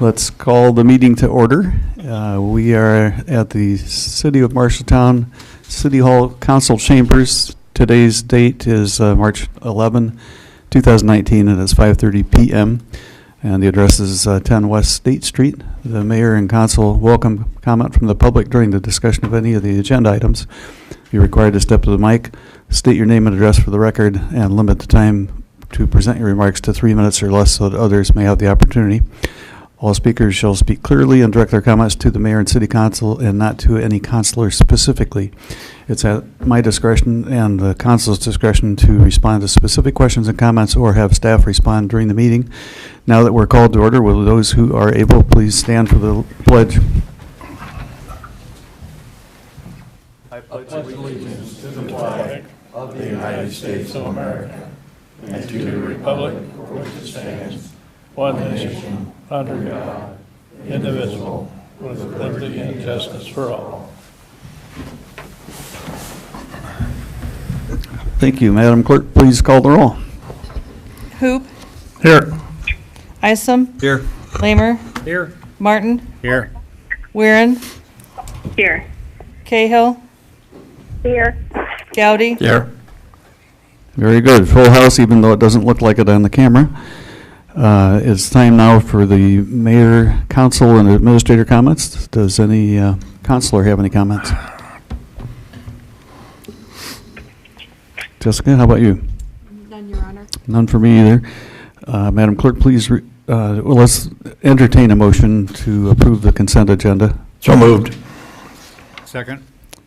Let's call the meeting to order. We are at the City of Marshalltown City Hall Council Chambers. Today's date is March 11, 2019, and it's 5:30 p.m. And the address is 10 West State Street. The mayor and council welcome comment from the public during the discussion of any of the agenda items. You're required to step to the mic, state your name and address for the record, and limit the time to present your remarks to 3 minutes or less so that others may have the opportunity. All speakers shall speak clearly and direct their comments to the mayor and city council and not to any councilor specifically. It's at my discretion and the council's discretion to respond to specific questions and comments or have staff respond during the meeting. Now that we're called to order, will those who are able please stand for the pledge? I pledge allegiance to the flag of the United States of America and to the republic for which it stands, one nation, under God, indivisible, with liberty and justice for all. Thank you. Madam Clerk, please call the roll. Hoop. Here. Isom. Here. Lamer. Here. Martin. Here. Weirin. Here. Cahill. Here. Gowdy. Here. Very good. Full house, even though it doesn't look like it on the camera. It's time now for the mayor, council, and administrator comments. Does any councilor have any comments? Jessica, how about you? None, Your Honor. None for me either. Madam Clerk, please, well, let's entertain a motion to approve the consent agenda. So moved. Second.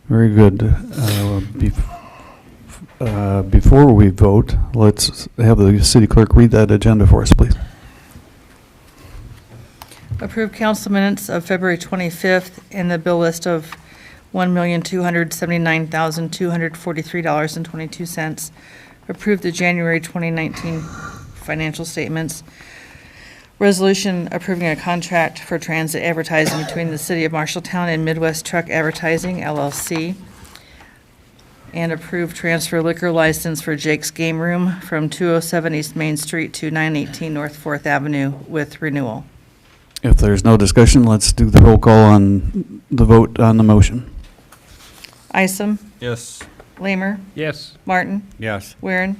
Very good. Before we vote, let's have the city clerk read that agenda for us, please. Approved council minutes of February 25th in the bill list of $1,279,243.22. Approved the January 2019 financial statements. Resolution approving a contract for transit advertising between the City of Marshalltown and Midwest Truck Advertising, LLC. And approved transfer liquor license for Jake's Game Room from 207 East Main Street to 918 North 4th Avenue with renewal. If there's no discussion, let's do the roll call on the vote on the motion. Isom. Yes. Lamer. Yes. Martin. Yes. Weirin.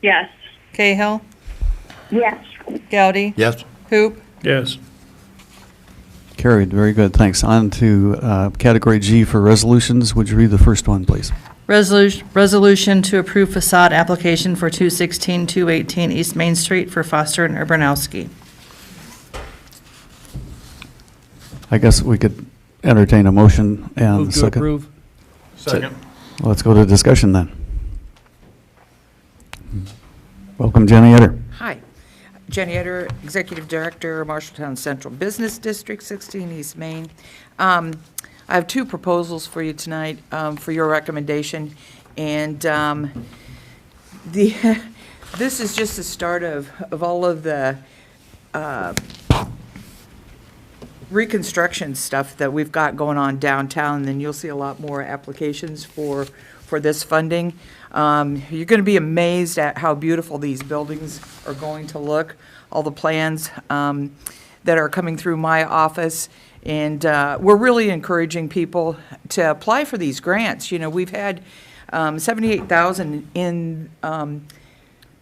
Yes. Cahill. Yes. Gowdy. Yes. Hoop. Yes. Carried. Very good. Thanks. On to category G for resolutions. Would you read the first one, please? Resolution to approve facade application for 216-218 East Main Street for Foster and Urbanowski. I guess we could entertain a motion and Move to second. approve. Second. Let's go to discussion then. Welcome, Jenny Etter. Hi, Jenny Etter, Executive Director, Marshalltown Central Business District, 16 East Main. I have two proposals for you tonight for your recommendation, and this is just the start of all of the reconstruction stuff that we've got going on downtown, and then you'll see a lot more applications for this funding. You're going to be amazed at how beautiful these buildings are going to look, all the plans that are coming through my office. And we're really encouraging people to apply for these grants. You know, we've had $78,000 in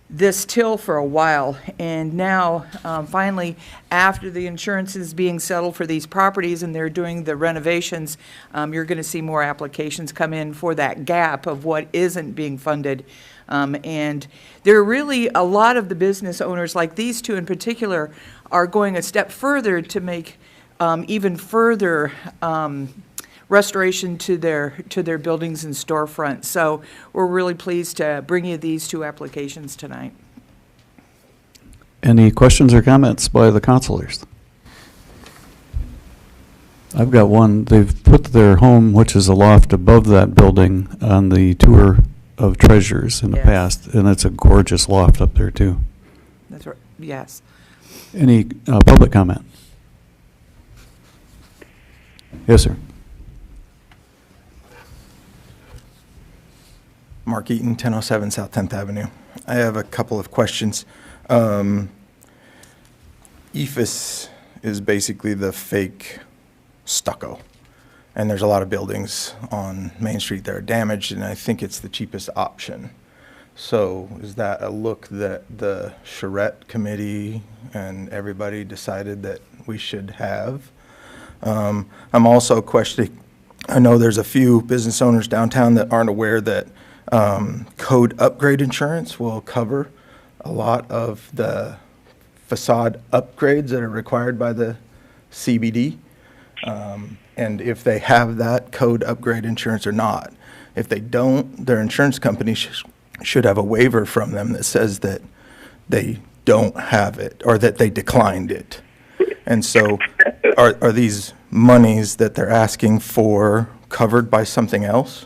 this till for a while, and now finally, after the insurance is being settled for these properties and they're doing the renovations, you're going to see more applications come in for that gap of what isn't being funded. And there are really a lot of the business owners, like these two in particular, are going a step further to make even further restoration to their buildings and storefronts. So we're really pleased to bring you these two applications tonight. Any questions or comments by the councilors? I've got one. They've put their home, which is a loft above that building, on the tour of treasures in the Yes. past, and it's a gorgeous loft up there too. That's right. Yes. Any public comment? Yes, sir. Mark Eaton, 1007 South 10th Avenue. I have a couple of questions. EFS is basically the fake stucco. And there's a lot of buildings on Main Street that are damaged, and I think it's the cheapest option. So is that a look that the charrette committee and everybody decided that we should have? I'm also questioning, I know there's a few business owners downtown that aren't aware that code upgrade insurance will cover a lot of the facade upgrades that are required by the CBD. And if they have that code upgrade insurance or not. If they don't, their insurance company should have a waiver from them that says that they don't have it or that they declined it. And so are these monies that they're asking for covered by something else?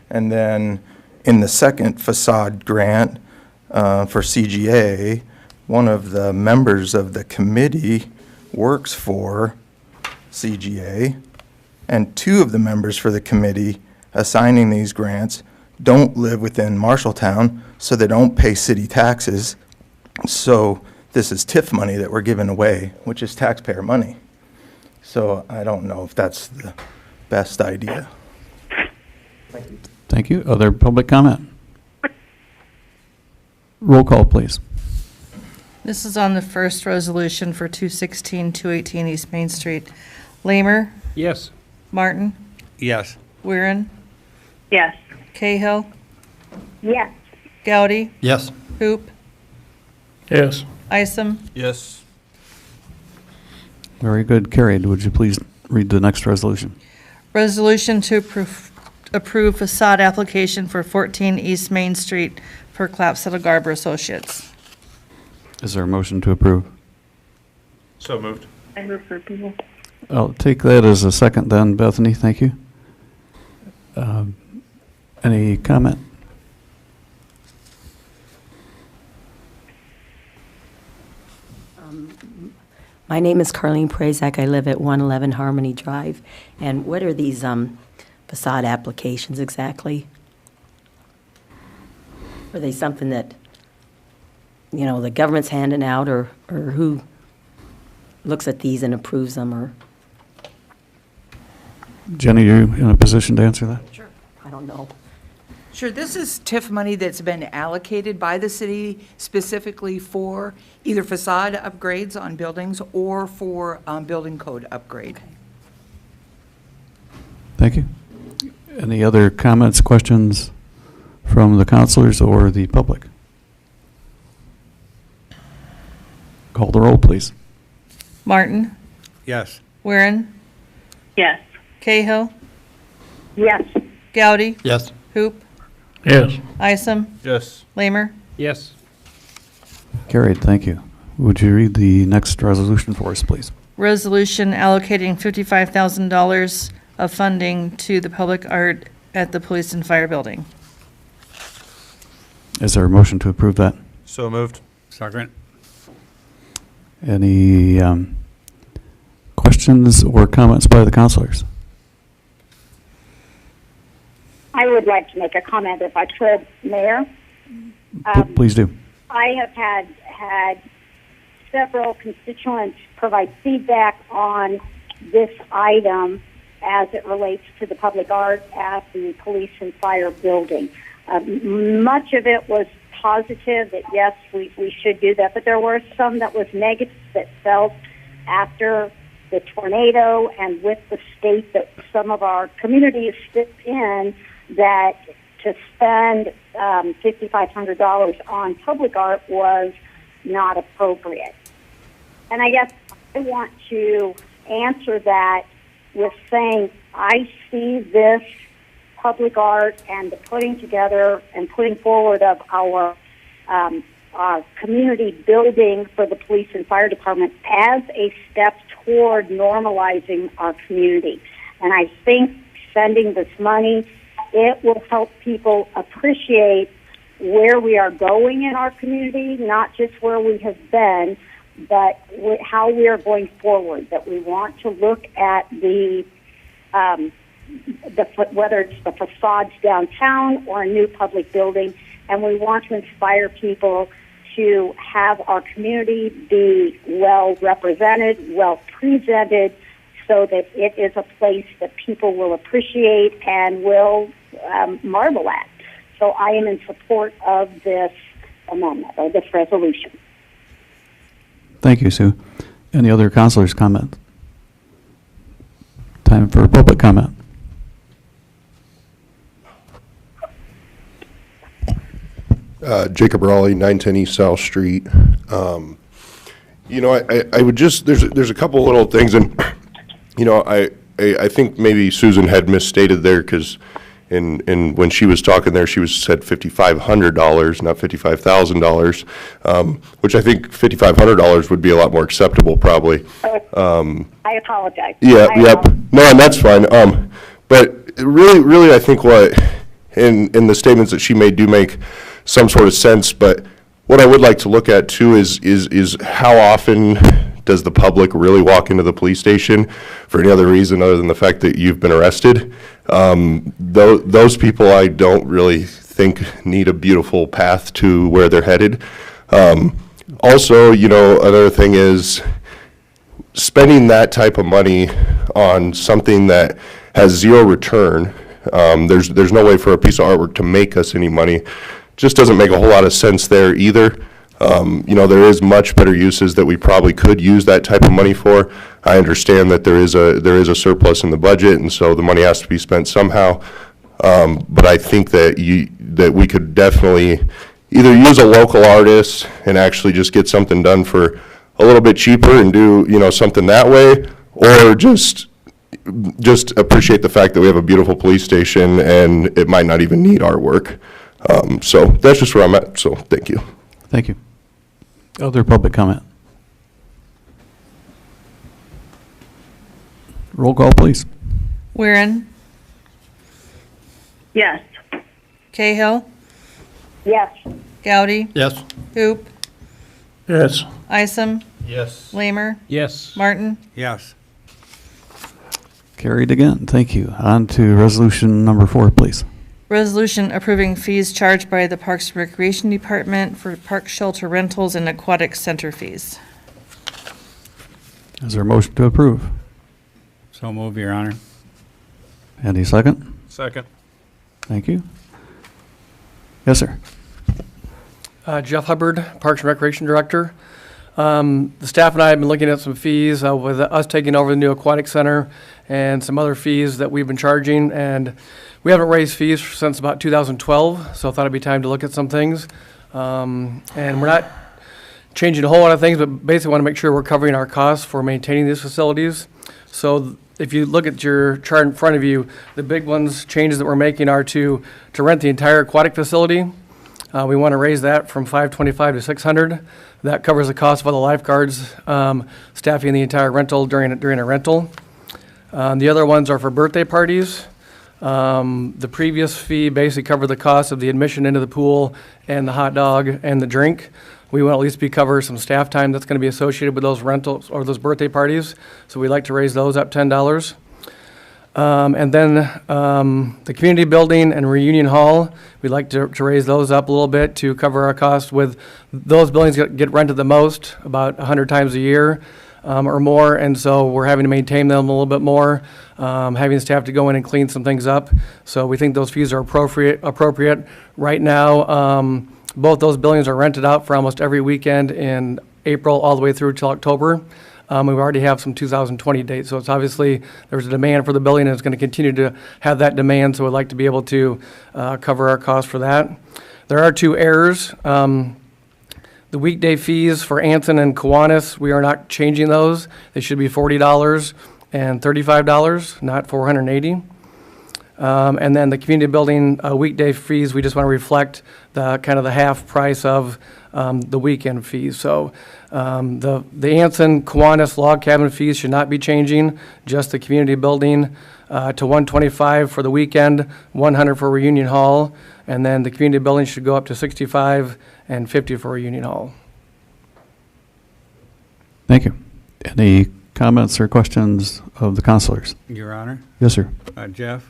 And then in the second facade grant for CGA, one of the members of the committee works for CGA, and two of the members for the committee assigning these grants don't live within Marshalltown, so they don't pay city taxes. So this is TIF money that we're giving away, which is taxpayer money. So I don't know if that's the best idea. Thank you. Other public comment? Roll call, please. This is on the first resolution for 218 East Main Street. Lamer, Yes. Martin, Yes. Weirin, Yes. Cahill, Yes. Gowdy, Yes. Hoop, Yes. Isom, Yes. Very good. Carried. Would you please read the next resolution? Resolution to approve facade application for 14 East Main Street for Clapsettle Garber Associates. Is there a motion to approve? So moved. I move for approval. I'll take that as a second then, Bethany. Thank you. Any comment? My name is Carlene Prazak. I live at 111 Harmony Drive. And what are these facade applications exactly? Are they something that, you know, the government's handing out, or who looks at these and approves them, or? Jenny, are you in a position to answer that? Sure. I don't know. Sure, this is TIF money that's been allocated by the city specifically for either facade upgrades on buildings or for building code upgrade. Thank you. Any other comments, questions from the counselors or the public? Call the roll, please. Martin, Yes. Weirin, Yes. Cahill, Yes. Gowdy, Yes. Hoop, Yes. Isom, Yes. Lamer, Yes. Carried. Thank you. Would you read the next resolution for us, please? resolution allocating $55,000 of funding to the public art at the police and fire building. Is there a motion to approve that? So moved. Second. Any questions or comments by the counselors? I would like to make a comment if I could, Mayor. Please do. I have had several constituents provide feedback on this item as it relates to the public art at the police and fire building. Much of it was positive that yes, we should do that, but there were some that was negative that felt after the tornado and with the state that some of our communities stepped in, that to spend $5,500 on public art was not appropriate. And I guess I want to answer that with saying I see this public art and the putting together and putting forward of our community building for the police and fire department as a step toward normalizing our community. And I think spending this money, it will help people appreciate where we are going in our community, not just where we have been, but how we are going forward, that we want to look at whether it's the facades downtown or a new public building, and we want to inspire people to have our community be well represented, well presented, so that it is a place that people will appreciate and will marvel at. So I am in support of this amendment or this resolution. Thank you, Sue. Any other councilors' comment? Time for public comment. Jacob Raleigh, 910 East South Street. You know, I would just, there's a couple little things, and, you know, I think maybe Susan had misstated there, because when she was talking there, she said $5,500, not $55,000, which I think $5,500 would be a lot more acceptable, probably. I apologize. Yeah, yep. No, and that's fine. But really, I think in the statements that she made do make some sort of sense. But what I would like to look at too is how often does the public really walk into the police station for any other reason other than the fact that you've been arrested? Those people I don't really think need a beautiful path to where they're headed. Also, you know, another thing is spending that type of money on something that has zero return. There's no way for a piece of artwork to make us any money. Just doesn't make a whole lot of sense there either. You know, there is much better uses that we probably could use that type of money for. I understand that there is a surplus in the budget, and so the money has to be spent somehow. But I think that we could definitely either use a local artist and actually just get something done for a little bit cheaper and do, you know, something that way, or just appreciate the fact that we have a beautiful police station and it might not even need artwork. So that's just where I'm at. So thank you. Thank you. Other public comment? Roll call, please. Weirin, Yes. Cahill, Yes. Gowdy, Yes. Hoop, Yes. Isom, Yes. Lamer, Yes. Martin. Yes. Carried again. Thank you. On to resolution number 4, please. Resolution approving fees charged by the Parks and Recreation Department for park shelter rentals and aquatic center fees. Is there a motion to approve? So move, Your Honor. Any second? Second. Thank you. Yes, sir. Jeff Hubbard, Parks and Recreation Director. The staff and I have been looking at some fees with us taking over the new aquatic center and some other fees that we've been charging, and we haven't raised fees since about 2012, so I thought it'd be time to look at some things. And we're not changing a whole lot of things, but basically want to make sure we're covering our costs for maintaining these facilities. So if you look at your chart in front of you, the big changes that we're making are to rent the entire aquatic facility. We want to raise that from $525 to $600. That covers the cost of all the lifeguards, staffing the entire rental during a rental. The other ones are for birthday parties. The previous fee basically covered the cost of the admission into the pool and the hot dog and the drink. We want to at least cover some staff time that's going to be associated with those rentals or those birthday parties. So we'd like to raise those up $10. And then the community building and reunion hall, we'd like to raise those up a little bit to cover our costs with those buildings get rented the most, about 100 times a year or more, and so we're having to maintain them a little bit more, having staff to go in and clean some things up. So we think those fees are appropriate. Right now, both those buildings are rented out for almost every weekend in April all the way through till October. We already have some 2020 dates, so it's obviously there's a demand for the building, and it's going to continue to have that demand, so we'd like to be able to cover our costs for that. There are 2 errors. The weekday fees for Anson and Kiwanis, we are not changing those. They should be $40 and $35, not $480. And then the community building weekday fees, we just want to reflect the kind of the half price of the weekend fees. So the Anson Kiwanis log cabin fees should not be changing, just the community building to $125 for the weekend, $100 for Reunion Hall, and then the community building should go up to $65 and $50 for Reunion Hall. Thank you. Any comments or questions of the councilors? Your Honor. Yes, sir. Jeff,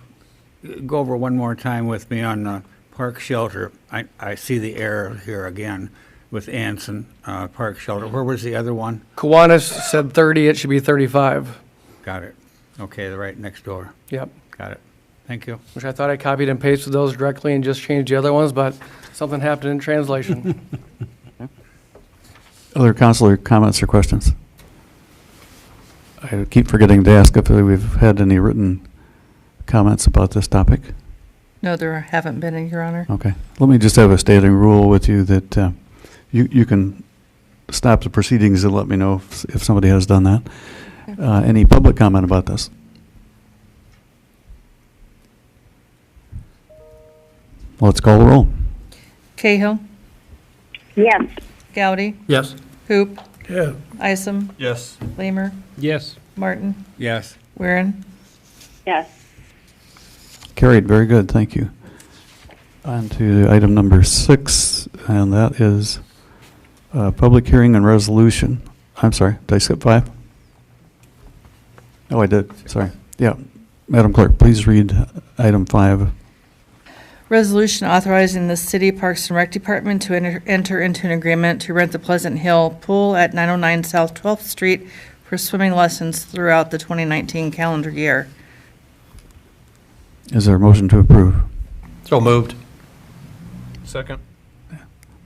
go over one more time with me on the park shelter. I see the error here again. with Anson Park Shelter. Where was the other one? Kiwanis said 30, it should be 35. Got it. Okay, they're right next door. Yep, Got it. Thank you. which I thought I copied and pasted those directly and just changed the other ones, but something happened in translation. Other councilor comments or questions? I keep forgetting to ask if we've had any written comments about this topic. No, there haven't been, Your Honor. Okay. Let me just have a standing rule with you that you can stop the proceedings and let me know if somebody has done that. Any public comment about this? Let's call the roll. Cahill, Yes. Gowdy, Yes. Hoop, Yeah. Isom, Yes. Lamer, Yes. Martin, Yes. Weirin. Yes. Carried. Very good. Thank you. On to item number 6, and that is public hearing and resolution. I'm sorry, did I skip 5? Oh, I did. Sorry. Yeah. Madam Clerk, please read item 5. Resolution authorizing the City Parks and Rec Department to enter into an agreement to rent the Pleasant Hill Pool at 909 South 12th Street for swimming lessons throughout the 2019 calendar year. Is there a motion to approve? So moved. Second.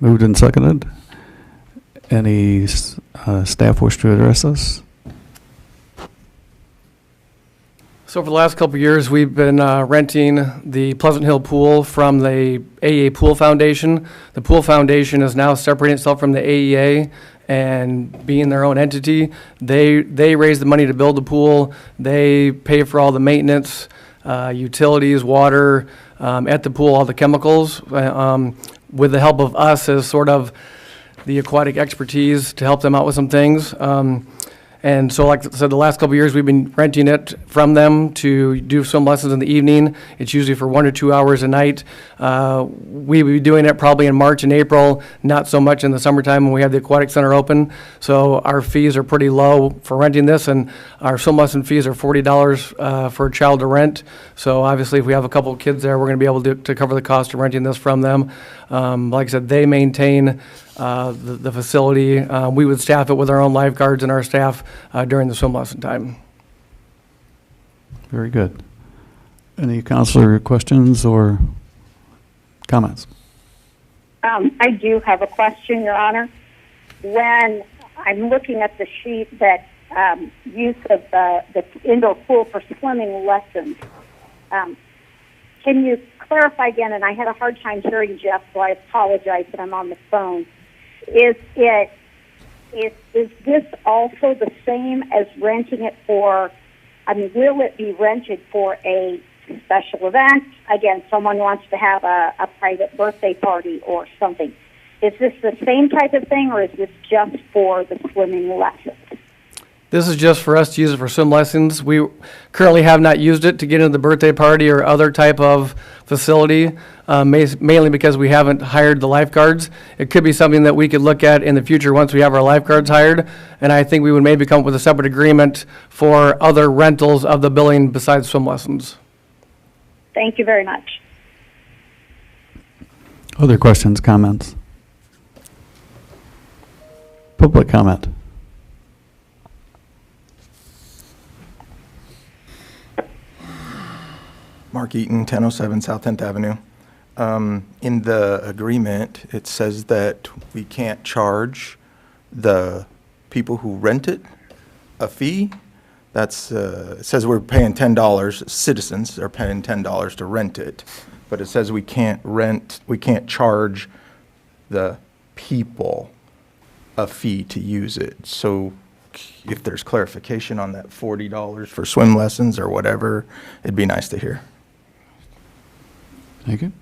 Moved and seconded. Any staff wish to address us? So for the last couple of years, we've been renting the Pleasant Hill Pool from the AEA Pool Foundation. The Pool Foundation is now separating itself from the AEA and being their own entity. They raise the money to build the pool. They pay for all the maintenance, utilities, water, at the pool, all the chemicals, with the help of us as sort of the aquatic expertise to help them out with some things. And so, like I said, the last couple of years, we've been renting it from them to do swim lessons in the evening. It's usually for 1 or 2 hours a night. We will be doing it probably in March and April, not so much in the summertime when we have the aquatic center open. So our fees are pretty low for renting this, and our swim lesson fees are $40 for a child to rent. So obviously, if we have a couple of kids there, we're going to be able to cover the cost of renting this from them. Like I said, they maintain the facility. We would staff it with our own lifeguards and our staff during the swim lesson time. Very good. Any counselor questions or comments? I do have a question, Your Honor. When I'm looking at the sheet that use of the indoor pool for swimming lessons, can you clarify again? And I had a hard time hearing Jeff, so I apologize that I'm on the phone. Is this also the same as renting it for, I mean, will it be rented for a special event? Again, someone wants to have a private birthday party or something. Is this the same type of thing, or is this just for the swimming lessons? This is just for us to use it for swim lessons. We currently have not used it to get into the birthday party or other type of facility, mainly because we haven't hired the lifeguards. It could be something that we could look at in the future once we have our lifeguards hired, and I think we would maybe come up with a separate agreement for other rentals of the building besides swim lessons. Thank you very much. Other questions, comments? Public comment. Mark Eaton, 1007 South 10th Avenue. In the agreement, it says that we can't charge the people who rent it a fee. That's, it says we're paying $10, citizens are paying $10 to rent it, but it says we can't charge the people a fee to use it. So if there's clarification on that $40 for swim lessons or whatever, it'd be nice to hear. Thank you.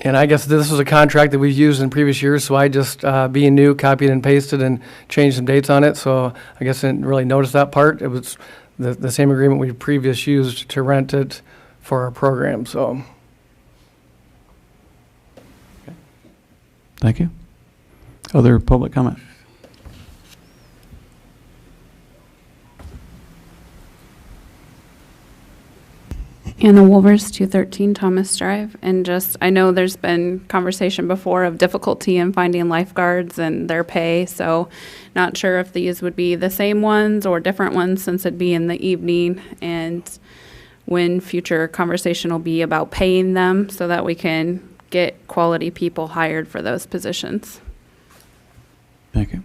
And I guess this was a contract that we've used in previous years, so I just, being new, copied and pasted and changed some dates on it, so I guess I didn't really notice that part. It was the same agreement we previously used to rent it for our program, so. Thank you. Other public comment? Anna Wolvers, 213 Thomas Drive. And just, I know there's been conversation before of difficulty in finding lifeguards and their pay, so not sure if these would be the same ones or different ones since it'd be in the evening, and when future conversation will be about paying them so that we can get quality people hired for those positions. Thank you.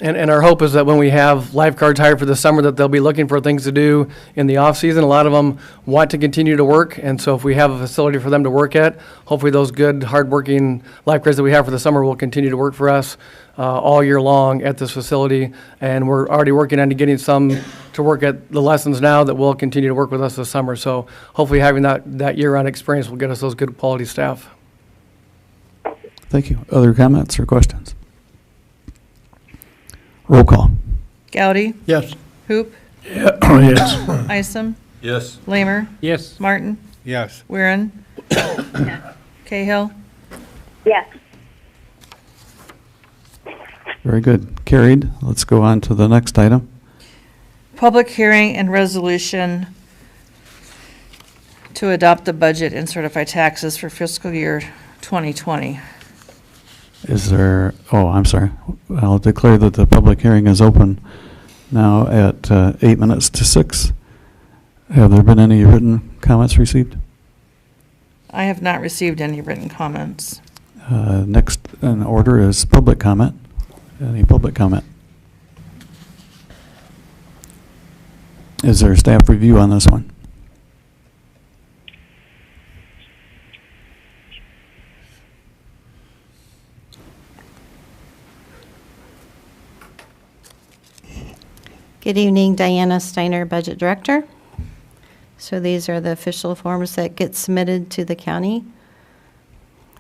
And our hope is that when we have lifeguards hired for the summer, that they'll be looking for things to do in the off-season. A lot of them want to continue to work, and so if we have a facility for them to work at, hopefully those good, hard-working lifeguards that we have for the summer will continue to work for us all year long at this facility. And we're already working on getting some to work at the lessons now that will continue to work with us this summer. So hopefully having that year-round experience will get us those good quality staff. Thank you. Other comments or questions? Roll call. Goudy? Yes. Hoop? Yes. Isom? Yes. Lamer? Yes. Martin? Yes. Weirin? Cahill? Yes. Very good. Carried. Let's go on to the next item. Public hearing and resolution to adopt the budget and certify taxes for fiscal year 2020. Is there, oh, I'm sorry. I'll declare that the public hearing is open now at 8 minutes to 6. Have there been any written comments received? I have not received any written comments. Next in order is public comment. Any public comment? Is there a staff review on this one? Good evening, Diana Steiner, Budget Director. So these are the official forms that get submitted to the county.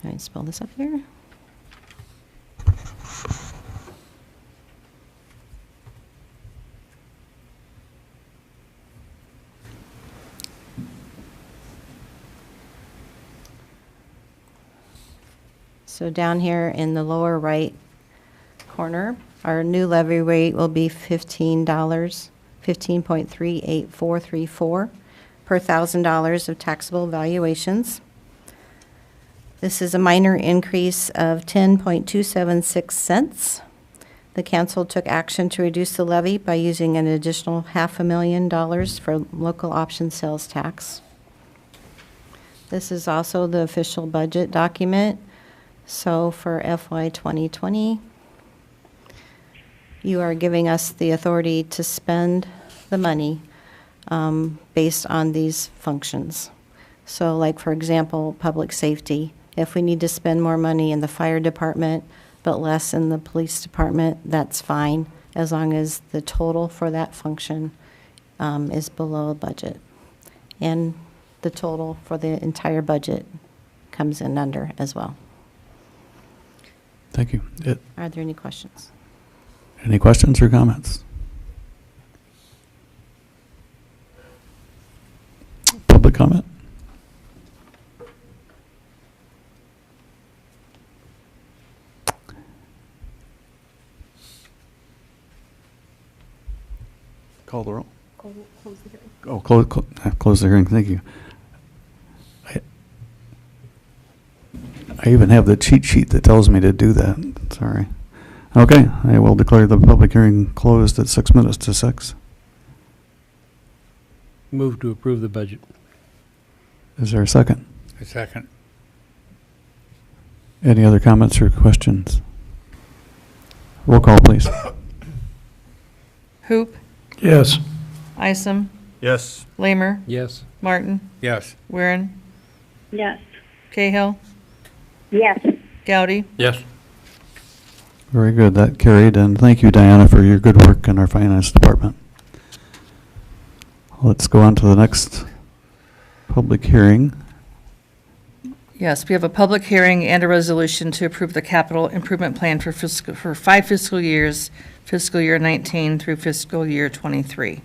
Can I spell this up here? So down here in the lower right corner, our new levy rate will be $15, 15.38434 per $1,000 of taxable valuations. This is a minor increase of 10.276 cents. The council took action to reduce the levy by using an additional $500,000 for local option sales tax. This is also the official budget document. So for FY 2020, you are giving us the authority to spend the money based on these functions. So like, for example, public safety. If we need to spend more money in the fire department but less in the police department, that's fine, as long as the total for that function is below budget. And the total for the entire budget comes in under as well. Thank you. Are there any questions? Any questions or comments? Public comment? Call the roll. Close the hearing. Oh, close the hearing. Thank you. I even have the cheat sheet that tells me to do that. Sorry. Okay, I will declare the public hearing closed at 6 minutes to 6. Move to approve the budget. Is there a second? A second. Any other comments or questions? Roll call, please. Hoop? Yes. Isom? Yes. Lamer? Yes. Martin? Yes. Weirin? Yes. Cahill? Yes. Goudy? Yes. Very good, that carried, and thank you, Diana, for your good work in our finance department. Let's go on to the next public hearing. Yes, we have a public hearing and a resolution to approve the capital improvement plan for 5 fiscal years, fiscal year 19 through fiscal year 23.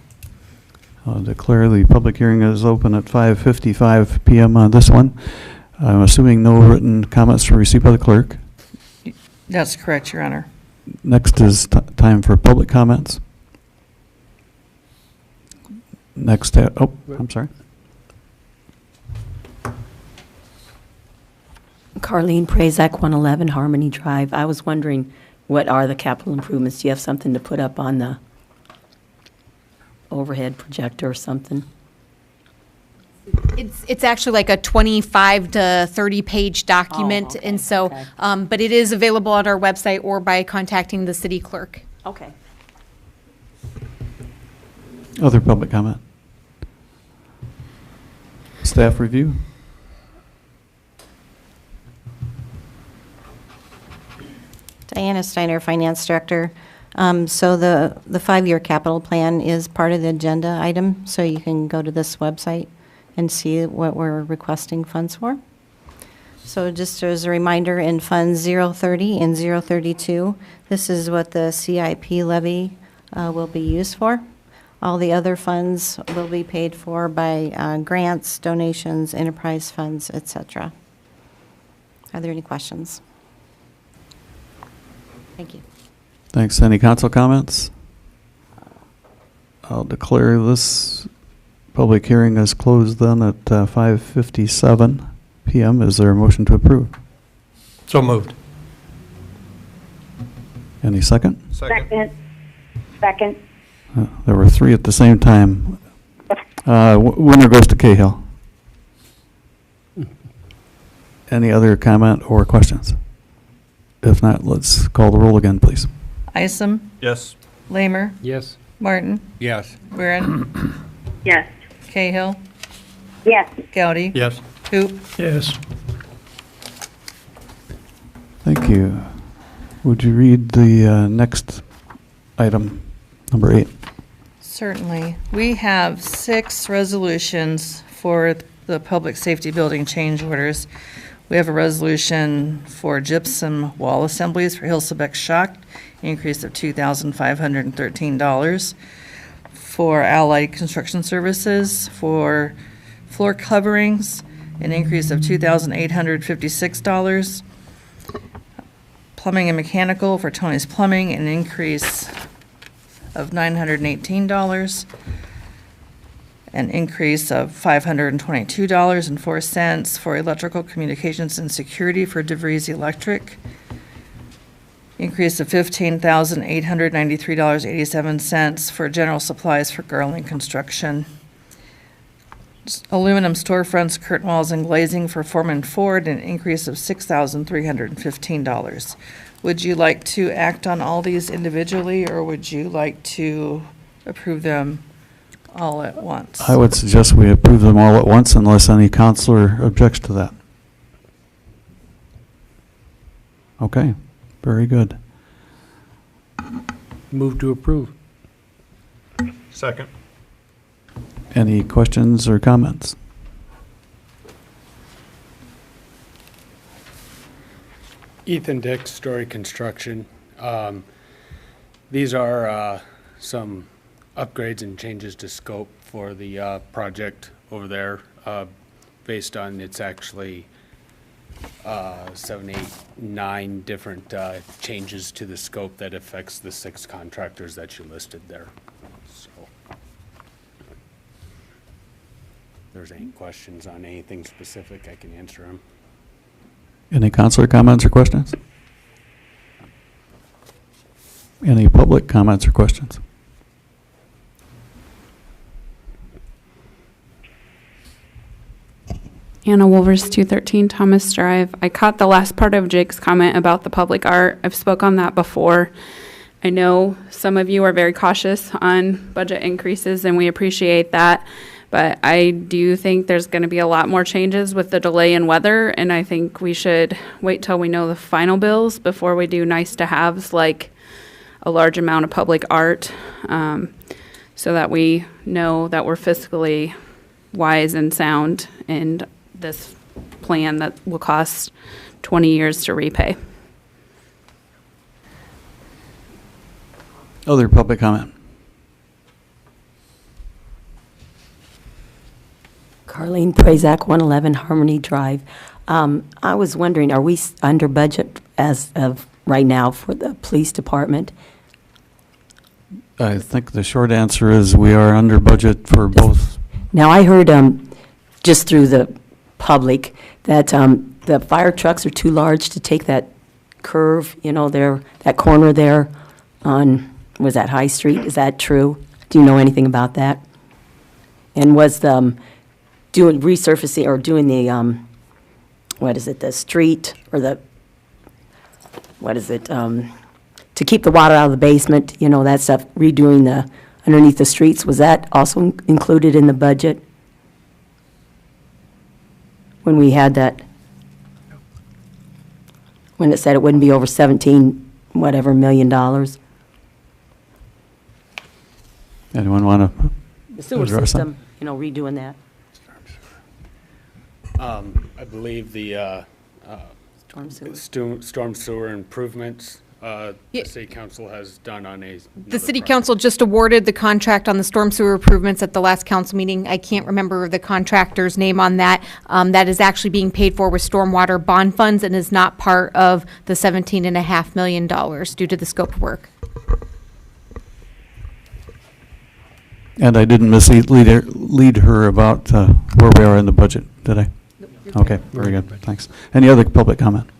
I'll declare the public hearing is open at 5:55 PM on this one. I'm assuming no written comments were received by the clerk. That's correct, Your Honor. Next is time for public comments. Next, I'm sorry. Carlene Prazak, 111 Harmony Drive. I was wondering, what are the capital improvements? Do you have something to put up on the overhead projector or something? It's actually like a 25 to 30 page document, okay, and so, okay. but it is available on our website or by contacting the city clerk. Okay. Other public comment? Staff review? Diana Steiner, Finance Director. So the 5-year capital plan is part of the agenda item, so you can go to this website and see what we're requesting funds for. So just as a reminder, in Funds 030 and 032, this is what the CIP levy will be used for. All the other funds will be paid for by grants, donations, enterprise funds, etc. Are there any questions? Thank you. Thanks. Any council comments? I'll declare this public hearing is closed then at 5:57 p.m. Is there a motion to approve? So moved. Any second? Second. There were three at the same time. Winner goes to Cahill. Any other comment or questions? If not, let's call the roll again, please. Isom, Yes. Lamer, Yes. Martin, Yes. Weirin, Yes. Cahill, Yes. Goudy. Yes. Hoop. Yes. Thank you. Would you read the next item, number 8? Certainly. We have 6 resolutions for the public safety building change orders. We have a resolution for gypsum wall assemblies for Hillsabeck Shock, increase of $2,513. For Allied Construction Services, for floor coverings, an increase of $2,856. Plumbing and mechanical for Tony's Plumbing, an increase of $918. An increase of $522.04 for electrical communications and security for DeVries Electric. Increase of $15,893.87 for general supplies for Garland Construction. Aluminum storefronts, curtain walls, and glazing for Foreman Ford, an increase of $6,315. Would you like to act on all these individually, or would you like to approve them all at once? I would suggest we approve them all at once unless any counselor objects to that. Okay, very good. Move to approve. Second. Any questions or comments? Ethan Dick, Story Construction. These are some upgrades and changes to scope for the project over there, based on it's actually 7, 8, 9 different changes to the scope that affects the 6 contractors that you listed there. So, if there's any questions on anything specific, I can answer them. Any counselor comments or questions? Any public comments or questions? Anna Wolvers, 213 Thomas Drive. I caught the last part of Jake's comment about the public art. I've spoke on that before. I know some of you are very cautious on budget increases, and we appreciate that. But I do think there's going to be a lot more changes with the delay in weather, and I think we should wait till we know the final bills before we do nice-to-haves like a large amount of public art, so that we know that we're fiscally wise and sound in this plan that will cost 20 years to repay. Other public comment? Carlene Prazak, 111 Harmony Drive. I was wondering, are we under budget as of right now for the police department? I think the short answer is we are under budget for both. Now, I heard, just through the public, that the fire trucks are too large to take that curve, there, that corner there on, was that High Street? Is that true? Do you know anything about that? And was doing resurfacing or doing the, the street or to keep the water out of the basement, that stuff, redoing the, underneath the streets, was that also included in the budget? When we had that, when it said it wouldn't be over 17 million dollars? Anyone want to? The sewer system, redoing that. I believe the storm sewer improvements the city council has done on the city council just awarded the contract on the storm sewer improvements at the last council meeting. I can't remember the contractor's name on that. That is actually being paid for with stormwater bond funds and is not part of the $17.5 million due to the scope of work. And I didn't lead her about where we are in the budget, did I? Okay, very good, thanks. Any other public comment?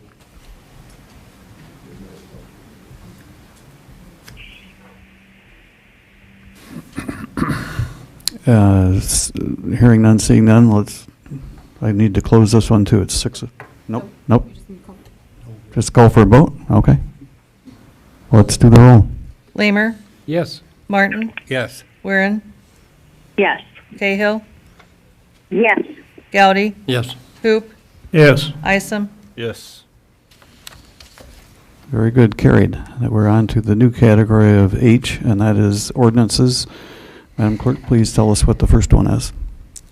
Hearing none, seeing none, I need to close this one too. It's 6. Nope. Just call for a vote? Okay. Let's do the roll. Lamer? Yes. Martin? Yes. Weirin? Yes. Cahill? Yes. Gowdy? Yes. Hoop? Yes. Isom? Yes. Very good, carried. We're on to the new category of H, and that is ordinances. Madam Clerk, please tell us what the first one is.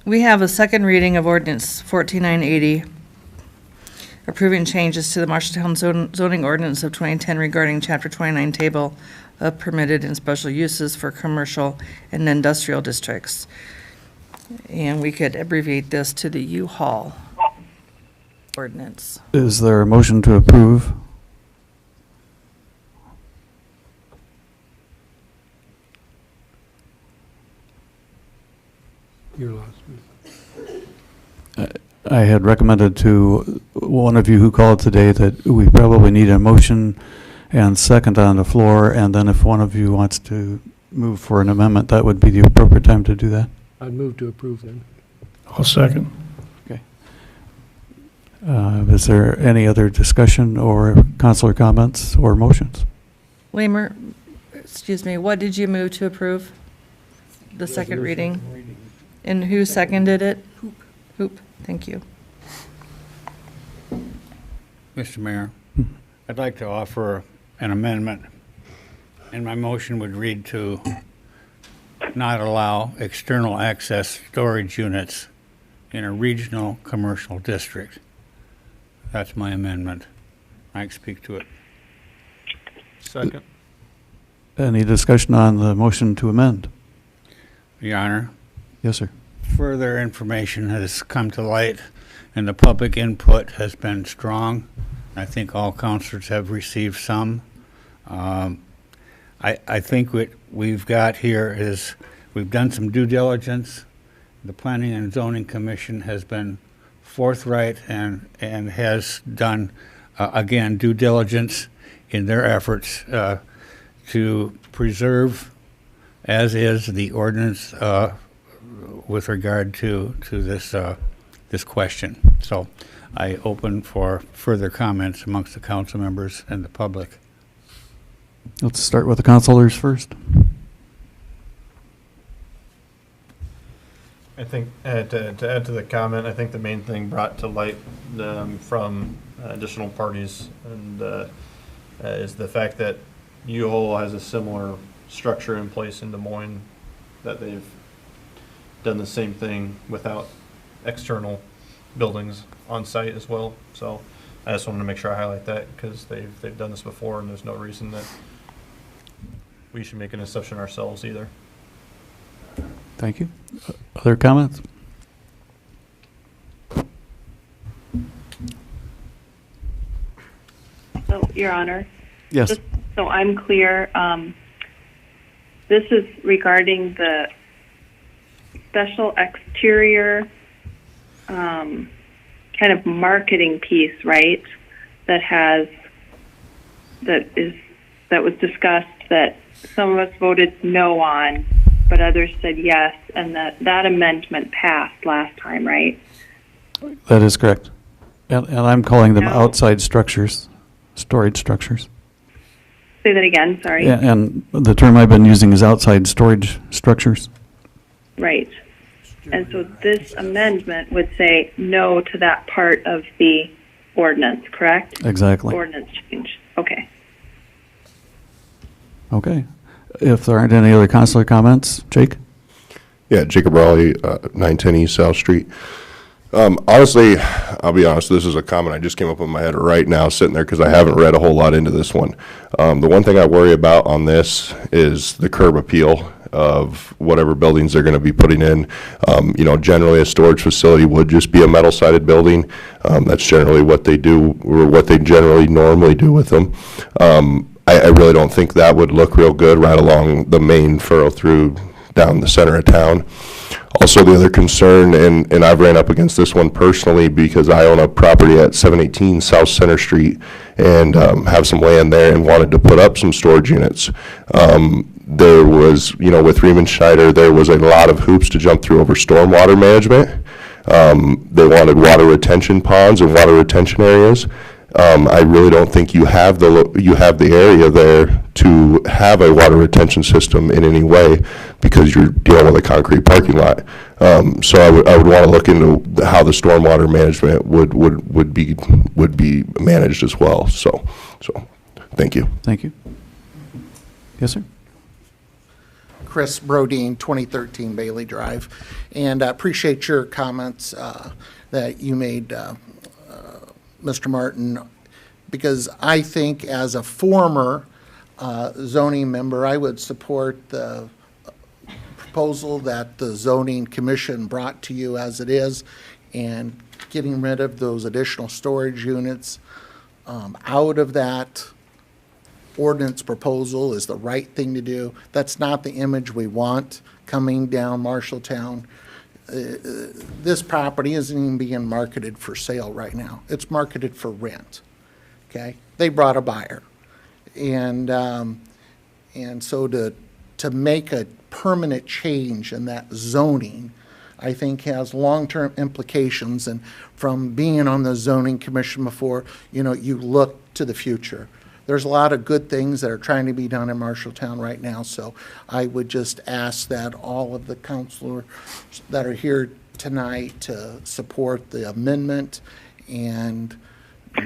We have a second reading of ordinance 14980, approving changes to the Marshalltown zoning ordinance of 2010 regarding Chapter 29 table of permitted and special uses for commercial and industrial districts. And we could abbreviate this to the U-Haul ordinance. Is there a motion to approve? You lost me. I had recommended to one of you who called today that we probably need a motion and second on the floor, and then if one of you wants to move for an amendment, that would be the appropriate time to do that. I'd move to approve then. I'll second. Okay. Is there any other discussion or councilor comments or motions? Lamer, excuse me, what did you move to approve? The second reading? And who seconded it? Hoop, thank you. Mr. Mayor, I'd like to offer an amendment, and my motion would read to not allow external access storage units in a regional commercial district. That's my amendment. I can speak to it. Second. Any discussion on the motion to amend? Your Honor, Yes, sir. further information has come to light, and the public input has been strong. I think all councilors have received some. I think what we've got here is we've done some due diligence. The Planning and Zoning Commission has been forthright and has done, again, due diligence in their efforts to preserve, as is, the ordinance with regard to this question. So I open for further comments amongst the council members and the public. Let's start with the councilors first. I think to add to the comment, I think the main thing brought to light from additional parties and is the fact that U-Haul has a similar structure in place in Des Moines, that they've done the same thing without external buildings on site as well. So I just wanted to make sure I highlight that because they've done this before, and there's no reason that we should make an exception ourselves either. Thank you. Other comments? So, Your Honor. Yes. Just so I'm clear, this is regarding the special exterior kind of marketing piece, right? That was discussed, that some of us voted no on, but others said yes, and that amendment passed last time, right? That is correct. And I'm calling them No. outside structures, storage structures. Say that again, sorry. And the term I've been using is outside storage structures. Right. And so this amendment would say no to that part of the ordinance, correct? Exactly. Ordinance change. Okay. Okay. If there aren't any other councilor comments, Jake? Yeah, Jacob Raleigh, 910 East South Street. Honestly, I'll be honest, this is a comment I just came up in my head right now sitting there because I haven't read a whole lot into this one. The one thing I worry about on this is the curb appeal of whatever buildings they're going to be putting in. Generally a storage facility would just be a metal-sided building. That's generally what they do, or what they generally normally do with them. I really don't think that would look real good right along the main furrow through down the center of town. Also, the other concern, and I've ran up against this one personally because I own a property at 718 South Center Street and have some land there and wanted to put up some storage units. There was, with Riemann Schneider, there was a lot of hoops to jump through over stormwater management. They wanted water retention ponds and water retention areas. I really don't think you have the area there to have a water retention system in any way because you're dealing with a concrete parking lot. So I would want to look into how the stormwater management would be managed as well. So thank you. Thank you. Yes, sir. Chris Brodeen, 2013 Bailey Drive, and I appreciate your comments that you made, Mr. Martin, because I think as a former zoning member, I would support the proposal that the zoning commission brought to you as it is, and getting rid of those additional storage units out of that ordinance proposal is the right thing to do. That's not the image we want coming down Marshalltown. This property isn't even being marketed for sale right now. It's marketed for rent. Okay, they brought a buyer, and so to make a permanent change in that zoning, I think has long-term implications. And from being on the zoning commission before, you look to the future. There's a lot of good things that are trying to be done in Marshalltown right now, so I would just ask that all of the councilors that are here tonight to support the amendment and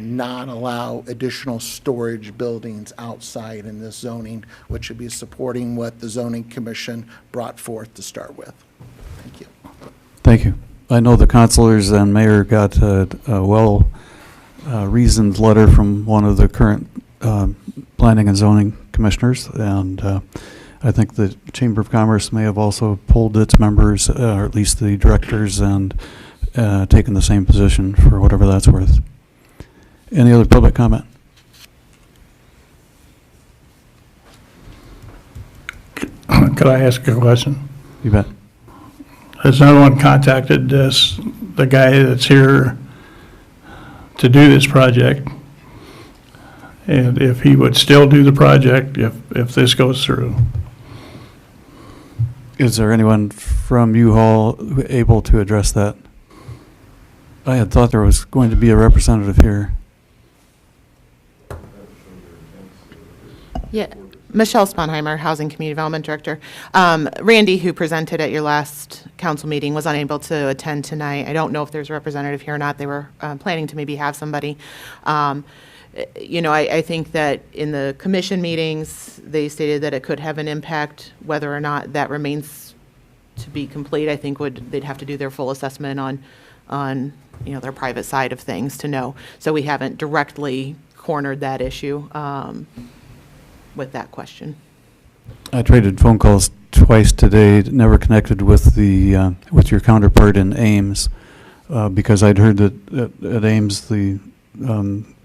not allow additional storage buildings outside in this zoning, which would be supporting what the zoning commission brought forth to start with. Thank you. Thank you. I know the councilors and mayor got a well-reasoned letter from one of the current planning and zoning commissioners, and I think the Chamber of Commerce may have also polled its members, or at least the directors, and taken the same position for whatever that's worth. Any other public comment? Could I ask a question? You bet. Has anyone contacted the guy that's here to do this project? And if he would still do the project if this goes through? Is there anyone from U-Haul able to address that? I had thought there was going to be a representative here. Yeah, Michelle Sponheimer, Housing Community Development Director. Randy, who presented at your last council meeting, was unable to attend tonight. I don't know if there's a representative here or not. They were planning to maybe have somebody. I think that in the commission meetings, they stated that it could have an impact. Whether or not that remains to be complete, I think they'd have to do their full assessment on their private side of things to know. So we haven't directly cornered that issue with that question. I traded phone calls twice today, never connected with with your counterpart in Ames, because I'd heard that at Ames the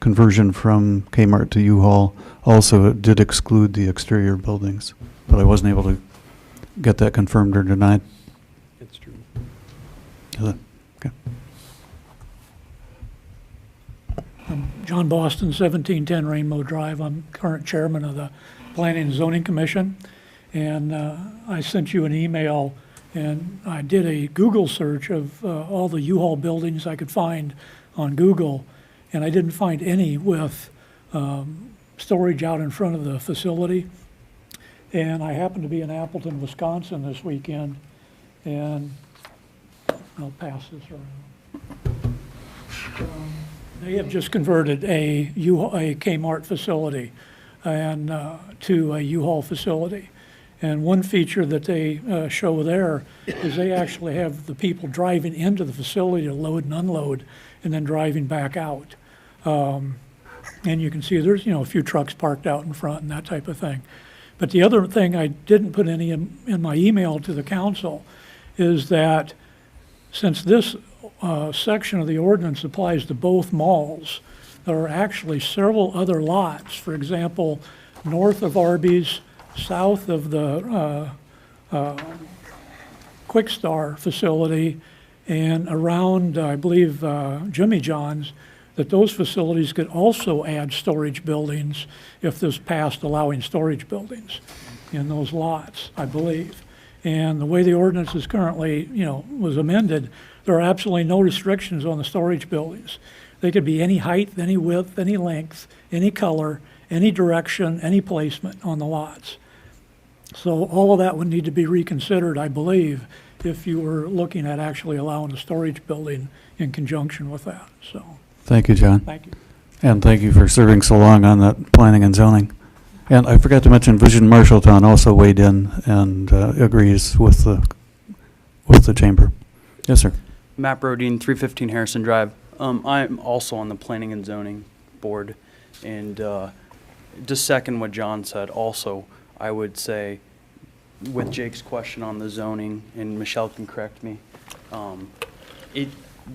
conversion from Kmart to U-Haul also did exclude the exterior buildings, but I wasn't able to get that confirmed or denied. It's true. Is it? Okay. John Boston, 1710 Rainbow Drive. I'm current chairman of the Planning and Zoning Commission. And I sent you an email, and I did a Google search of all the U-Haul buildings I could find on Google, and I didn't find any with storage out in front of the facility. And I happened to be in Appleton, Wisconsin this weekend, and I'll pass this around. They have just converted a Kmart facility and to a U-Haul facility. And one feature that they show there is they actually have the people driving into the facility to load and unload and then driving back out. And you can see there's, a few trucks parked out in front and that type of thing. But the other thing I didn't put any in my email to the council is that since this section of the ordinance applies to both malls, there are actually several other lots. For example, north of Arby's, south of the Quick Star facility, and around, I believe, Jimmy John's, that those facilities could also add storage buildings if this passed, allowing storage buildings in those lots, I believe. And the way the ordinance is currently, was amended, there are absolutely no restrictions on the storage buildings. They could be any height, any width, any length, any color, any direction, any placement on the lots. So all of that would need to be reconsidered, I believe, if you were looking at actually allowing a storage building in conjunction with that, so. Thank you, John. Thank you. And thank you for serving so long on that planning and zoning. And I forgot to mention Vision Marshalltown also weighed in and agrees with the chamber. Yes, sir. Matt Brodeen, 315 Harrison Drive. I'm also on the planning and zoning board, and just second what John said. Also, I would say, with Jake's question on the zoning, and Michelle can correct me,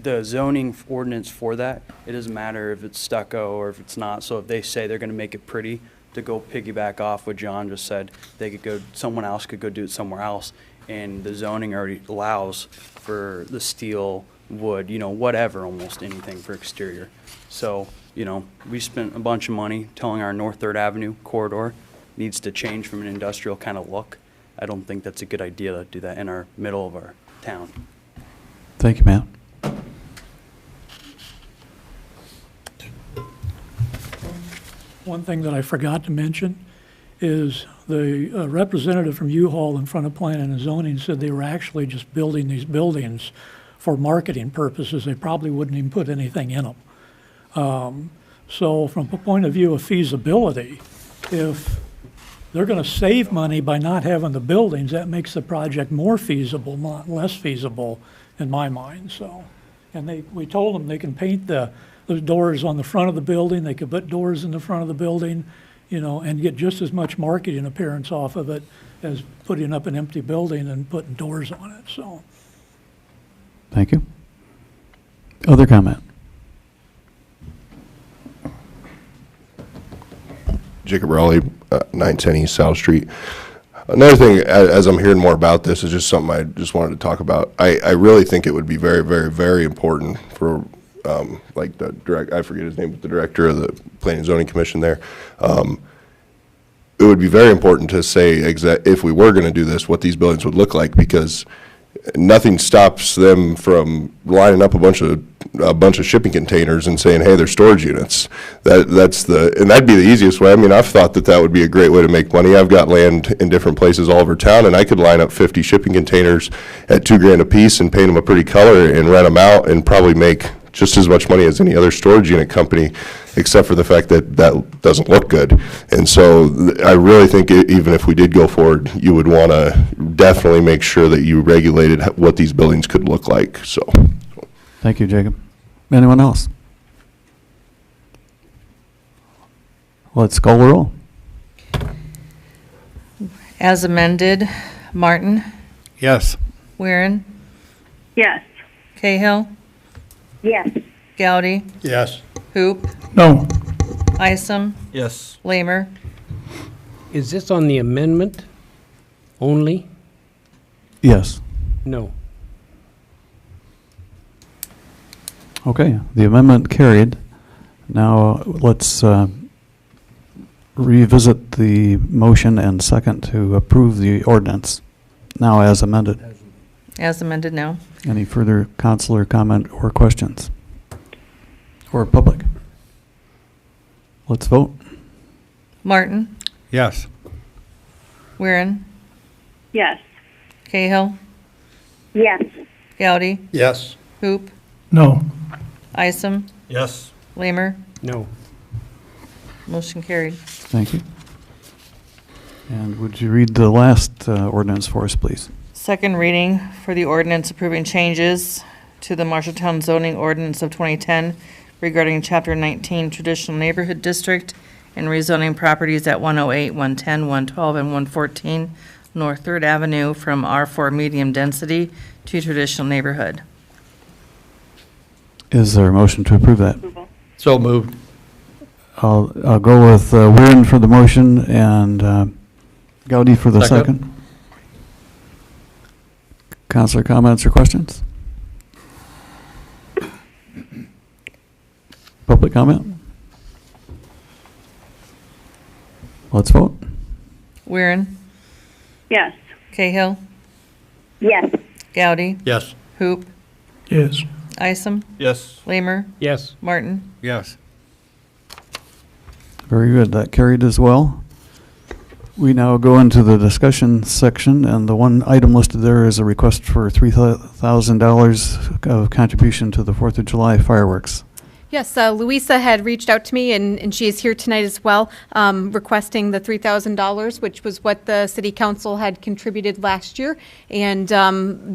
the zoning ordinance for that, it doesn't matter if it's stucco or if it's not. So if they say they're going to make it pretty, to go piggyback off what John just said, they could go, someone else could go do it somewhere else, and the zoning already allows for the steel, wood, whatever, almost anything for exterior. So, we spent a bunch of money telling our North 3rd Avenue corridor needs to change from an industrial kind of look. I don't think that's a good idea to do that in our middle of our town. Thank you, Matt. One thing that I forgot to mention is the representative from U-Haul in front of Planning and Zoning said they were actually just building these buildings for marketing purposes. They probably wouldn't even put anything in them. So from a point of view of feasibility, if they're going to save money by not having the buildings, that makes the project more feasible, not less feasible in my mind. So, and we told them they can paint the doors on the front of the building. They could put doors in the front of the building, and get just as much marketing appearance off of it as putting up an empty building and putting doors on it. So, thank you. Other comment? Jacob Raleigh, 910 East South Street. Another thing, as I'm hearing more about this, is just something I just wanted to talk about. I really think it would be very, very, very important for, like I forget his name, but the director of the Planning and Zoning Commission there. It would be very important to say if we were going to do this, what these buildings would look like, because nothing stops them from lining up a bunch of shipping containers and saying, hey, they're storage units. And that'd be the easiest way. I mean, I've thought that would be a great way to make money. I've got land in different places all over town, and I could line up 50 shipping containers at $2,000 a piece and paint them a pretty color and rent them out and probably make just as much money as any other storage unit company, except for the fact that that doesn't look good. And so I really think even if we did go forward, you would want to definitely make sure that you regulated what these buildings could look like. So, thank you, Jacob. Anyone else? Let's call the roll. As amended, Martin, Yes. Weirin, Yes. Cahill, Yes. Gowdy, Yes. Hoop, No. Isom, Yes. Lamer. Is this on the amendment only? Yes. No. Okay, the amendment carried. Now, let's revisit the motion and second to approve the ordinance, now as amended. As amended now. Any further councilor comment or questions? Or public? Let's vote. Martin, Yes. Weirin, Yes. Cahill, Yes. Goudy, Yes. Hoop, No. Isom, Yes. Lamer. No. Motion carried. Thank you. And would you read the last ordinance for us, please? Second reading for the ordinance approving changes to the Marshalltown zoning ordinance of 2010 regarding Chapter 19 Traditional Neighborhood District and rezoning properties at 108, 110, 112, and 114 North 3rd Avenue from R4 medium density to traditional neighborhood. Is there a motion to approve that? So moved. I'll go with Weirin for the motion and Goudy for the Second. second. Councilor comments or questions? Public comment? Let's vote. Weirin, Yes. Cahill, Yes. Goudy, Yes. Hoop, Yes. Isom, Yes. Lamer, Yes. Martin. Yes. Very good. That carried as well. We now go into the discussion section, and the one item listed there is a request for $3,000 of contribution to the 4th of July fireworks. Yes, Louisa had reached out to me, and she is here tonight as well, requesting the $3,000, which was what the city council had contributed last year. And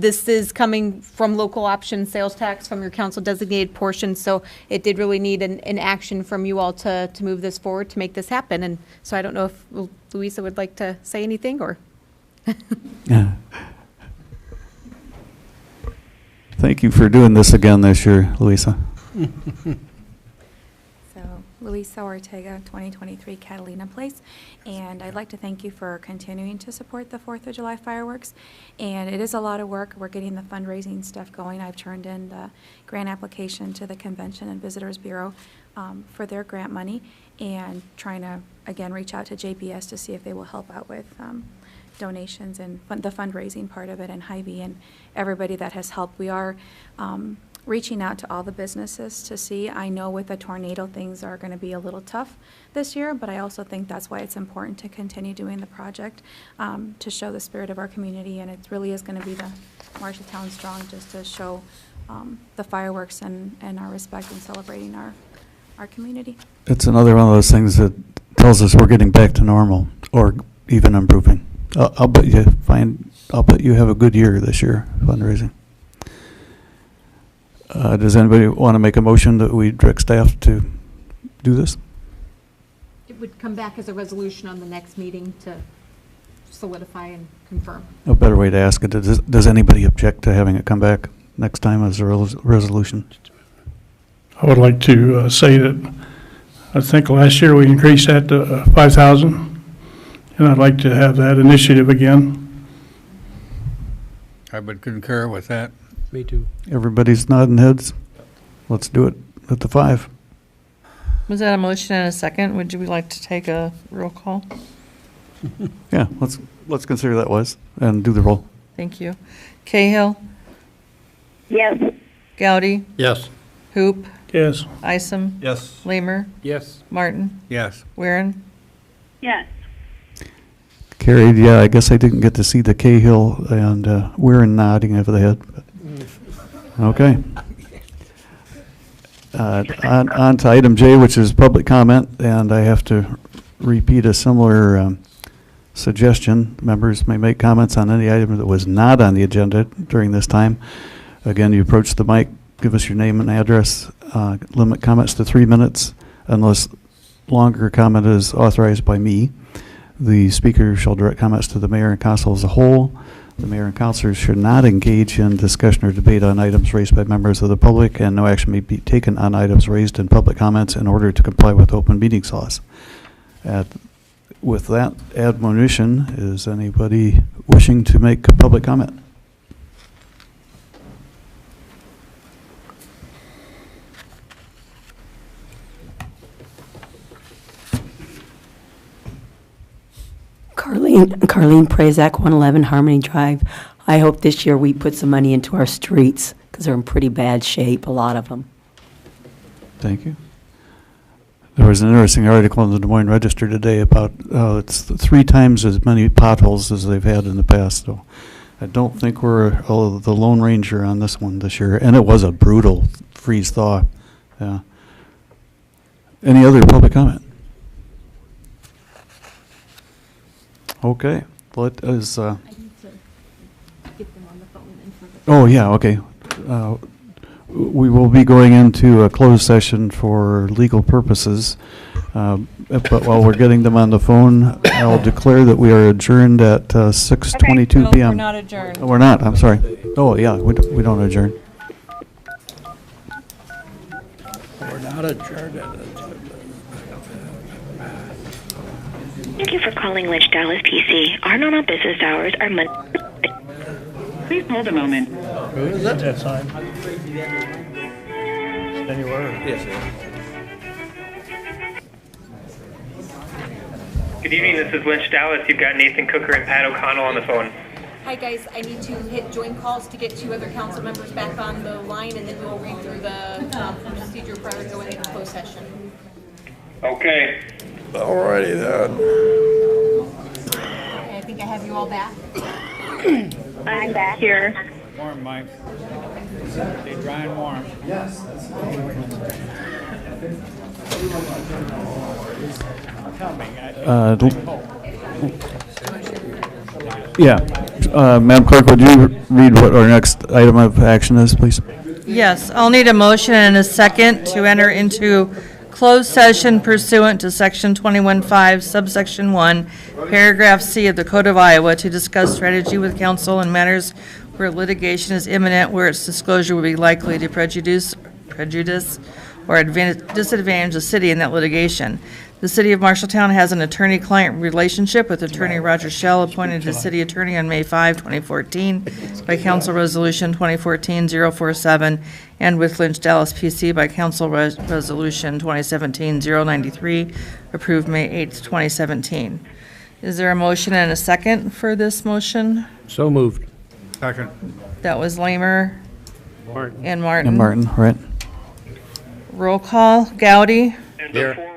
this is coming from local option sales tax from your council designated portion. So it did really need an action from you all to move this forward, to make this happen. And so I don't know if Louisa would like to say anything, or? Yeah. Thank you for doing this again this year, Louisa. So, Luisa Ortega, 2023 Catalina Place, and I'd like to thank you for continuing to support the 4th of July fireworks. And it is a lot of work. We're getting the fundraising stuff going. I've turned in the grant application to the Convention and Visitors Bureau for their grant money, and trying to, again, reach out to JPS to see if they will help out with donations and the fundraising part of it, and Hy-Vee and everybody that has helped. We are reaching out to all the businesses to see. I know with a tornado, things are going to be a little tough this year, but I also think that's why it's important to continue doing the project to show the spirit of our community, and it really is going to be the Marshalltown Strong, just to show the fireworks and our respect in celebrating our community. It's another one of those things that tells us we're getting back to normal, or even improving. I'll bet you have a good year this year fundraising. Does anybody want to make a motion that we direct staff to do this? It would come back as a resolution on the next meeting to solidify and confirm. A better way to ask it, does anybody object to having it come back next time as a resolution? I would like to say that I think last year we increased that to 5,000, and I'd like to have that initiative again. I would concur with that. Me too. Everybody's nodding heads. Let's do it at the 5. Was that a motion and a second? Would you like to take a roll call? Yeah, let's consider that was, and do the roll. Thank you. Cahill, Yes. Goudy, Yes. Hoop, Yes. Isom, Yes. Lamer, Yes. Martin, Yes. Weirin. Yes. Carried, yeah, I guess I didn't get to see the Cahill and Weirin nodding of the head. But okay. On to item J, which is public comment, and I have to repeat a similar suggestion. Members may make comments on any item that was not on the agenda during this time. Again, you approach the mic, give us your name and address, limit comments to 3 minutes, unless longer comment is authorized by me. The speaker shall direct comments to the mayor and council as a whole. The mayor and councilors should not engage in discussion or debate on items raised by members of the public, and no action may be taken on items raised in public comments in order to comply with open meetings laws. With that admonition, is anybody wishing to make a public comment? Carlene Prazak, 111 Harmony Drive. I hope this year we put some money into our streets because they're in pretty bad shape, a lot of them. Thank you. There was an interesting article in the Des Moines Register today about it's 3 times as many potholes as they've had in the past. So I don't think we're the Lone Ranger on this one this year. And it was a brutal freeze thaw. Yeah. Any other public comment? Okay. Let us. I need to get them on the phone and for the. Oh, yeah, okay. We will be going into a closed session for legal purposes. But while we're getting them on the phone, I'll declare that we are adjourned at 6:22 No, PM. we're not adjourned. Oh, we're not, I'm sorry. Oh, yeah, we don't adjourn. We're not adjourned. Thank you for calling Lynch Dallas PC. Our normal business hours are Monday. Please hold a moment. Who is it? That sign. Anywhere? Yes, Good evening, this is Lynch Dallas. You've got Nathan Cooker and Pat O'Connell on the phone. Hi, guys. I need to hit join calls to get 2 other council members back on the line, and then we'll read through the procedure prior to going into closed session. Okay. Alrighty then. Okay, I think I have you all back. I'm back here. Warm, Mike. Stay dry and warm. Yes. Madam Clerk, would you read what our next item of action is, please? Yes, I'll need a motion and a second to enter into closed session pursuant to Section 21.5, subsection 1, paragraph C of the Code of Iowa to discuss strategy with counsel in matters where litigation is imminent, where its disclosure would be likely to prejudice or disadvantage the city in that litigation. The City of Marshalltown has an attorney-client relationship with Attorney Roger Shell, appointed as city attorney on May 5, 2014, by Council Resolution 2014-047, and with Lynch Dallas PC by Council Resolution 2017-093, approved May 8, 2017. Is there a motion and a second for this motion? So moved. Second. That was Lamer Martin. and Martin. And Martin, right. Roll call, Gowdy. And before